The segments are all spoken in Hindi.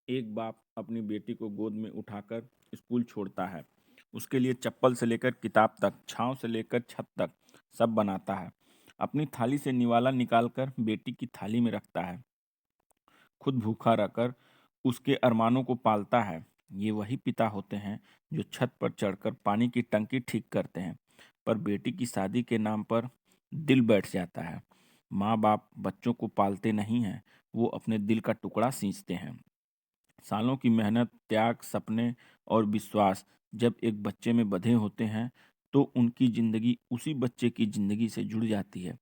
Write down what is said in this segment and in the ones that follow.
एक बाप अपनी बेटी को गोद में उठाकर स्कूल छोड़ता है। उसके लिए चप्पल से लेकर किताब तक, छांव से लेकर छत तक सब बनाता है। अपनी थाली से निवाला निकालकर बेटी की थाली में रखता है। खुद भूखा रहकर उसके अरमानों को पालता है। ये वही पिता होते हैं जो छत पर चढ़कर पानी की टंकी ठीक करते हैं, पर बेटी की शादी के नाम पर दिल बैठ जाता है। माँ बाप बच्चों को पालते नहीं हैं, वो अपने दिल का टुकड़ा सींचते हैं। सालों की मेहनत, त्याग, सपने और विश्वास जब एक बच्चे में बंधे होते हैं, तो उनकी जिंदगी उसी बच्चे की जिंदगी से जुड़ जाती है।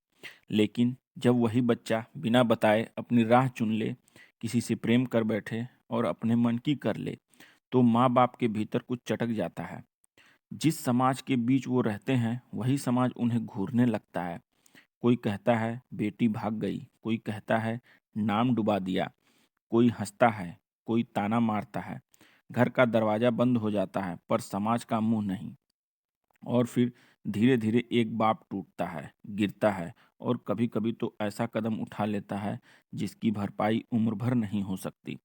लेकिन जब वही बच्चा बिना बताए अपनी राह चुन ले, किसी से प्रेम कर बैठे और अपने मन की कर ले, तो माँ बाप के भीतर कुछ चटक जाता है। जिस समाज के बीच वो रहते हैं, वही समाज उन्हें घूरने लगता है। कोई कहता है बेटी भाग गई, कोई कहता है नाम डुबा दिया, कोई हंसता है, कोई ताना मारता है। घर का दरवाजा बंद हो जाता है, पर समाज का मुंह नहीं। और फिर धीरे धीरे एक बाप टूटता है, गिरता है और कभी कभी तो ऐसा कदम उठा लेता है जिसकी भरपाई उम्र भर नहीं हो सकती।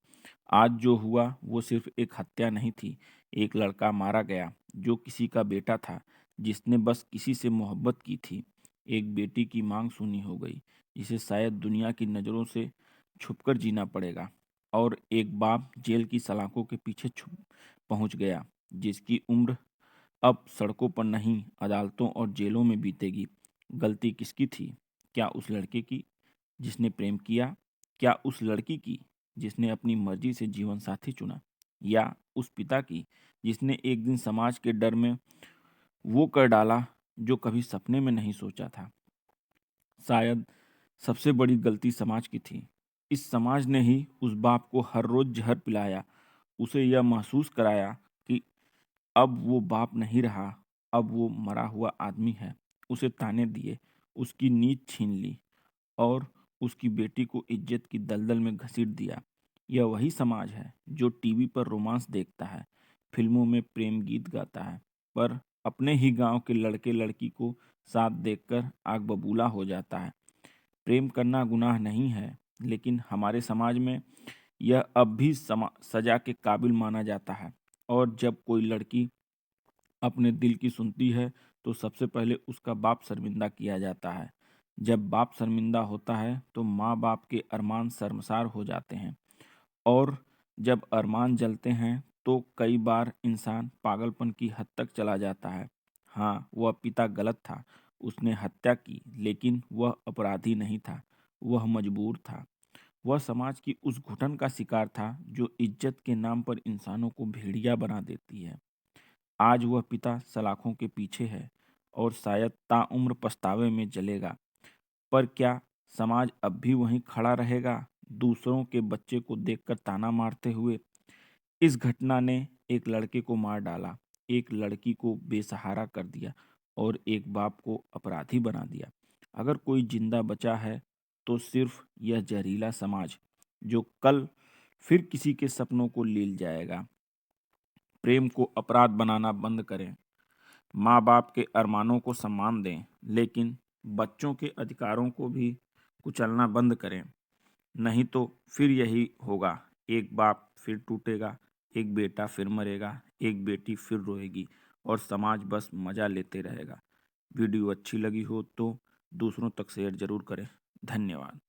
आज जो हुआ वो सिर्फ एक हत्या नहीं थी। एक लड़का मारा गया जो किसी का बेटा था, जिसने बस किसी से मोहब्बत की थी। एक बेटी की मांग सुनी हो गई, जिसे शायद दुनिया की नज़रों से छुपकर जीना पड़ेगा। और एक बाप जेल की सलाखों के पीछे छुप पहुंच गया, जिसकी उम्र अब सड़कों पर नहीं, अदालतों और जेलों में बीतेगी। गलती किसकी थी? क्या उस लड़के की जिसने प्रेम किया? क्या उस लड़की की जिसने अपनी मर्जी से जीवन साथी चुना? या उस पिता की जिसने एक दिन समाज के डर में वो कर डाला जो कभी सपने में नहीं सोचा था? शायद सबसे बड़ी गलती समाज की थी। इस समाज ने ही उस बाप को हर रोज जहर पिलाया, उसे यह महसूस कराया कि अब वो बाप नहीं रहा, अब वो मरा हुआ आदमी है। उसे ताने दिए, उसकी नींद छीन ली और उसकी बेटी को इज्जत की दलदल में घसीट दिया। यह वही समाज है जो टीवी पर रोमांस देखता है, फिल्मों में प्रेम गीत गाता है, पर अपने ही गांव के लड़के लड़की को साथ देखकर आग बबूला हो जाता है। प्रेम करना गुनाह नहीं है, लेकिन हमारे समाज में यह अब भी सजा के काबिल माना जाता है। और जब कोई लड़की अपने दिल की सुनती है, तो सबसे पहले उसका बाप शर्मिंदा किया जाता है। जब बाप शर्मिंदा होता है, तो माँ बाप के अरमान शर्मसार हो जाते हैं। और जब अरमान जलते हैं, तो कई बार इंसान पागलपन की हद तक चला जाता है। हाँ, वह पिता गलत था, उसने हत्या की, लेकिन वह अपराधी नहीं था, वह मजबूर था। वह समाज की उस घुटन का शिकार था जो इज्जत के नाम पर इंसानों को भेड़िया बना देती है। आज वह पिता सलाखों के पीछे है और शायद ताउम्र पछतावे में जलेगा। पर क्या समाज अब भी वहीं खड़ा रहेगा, दूसरों के बच्चे को देखकर ताना मारते हुए? इस घटना ने एक लड़के को मार डाला, एक लड़की को बेसहारा कर दिया और एक बाप को अपराधी बना दिया। अगर कोई जिंदा बचा है, तो सिर्फ यह जहरीला समाज, जो कल फिर किसी के सपनों को लील जाएगा। प्रेम को अपराध बनाना बंद करें, माँ बाप के अरमानों को सम्मान दें, लेकिन बच्चों के अधिकारों को भी कुचलना बंद करें। नहीं तो फिर यही होगा, एक बाप फिर टूटेगा, एक बेटा फिर मरेगा, एक बेटी फिर रोएगी और समाज बस मजा लेते रहेगा। वीडियो अच्छी लगी हो तो दूसरों तक शेयर जरूर करें। धन्यवाद।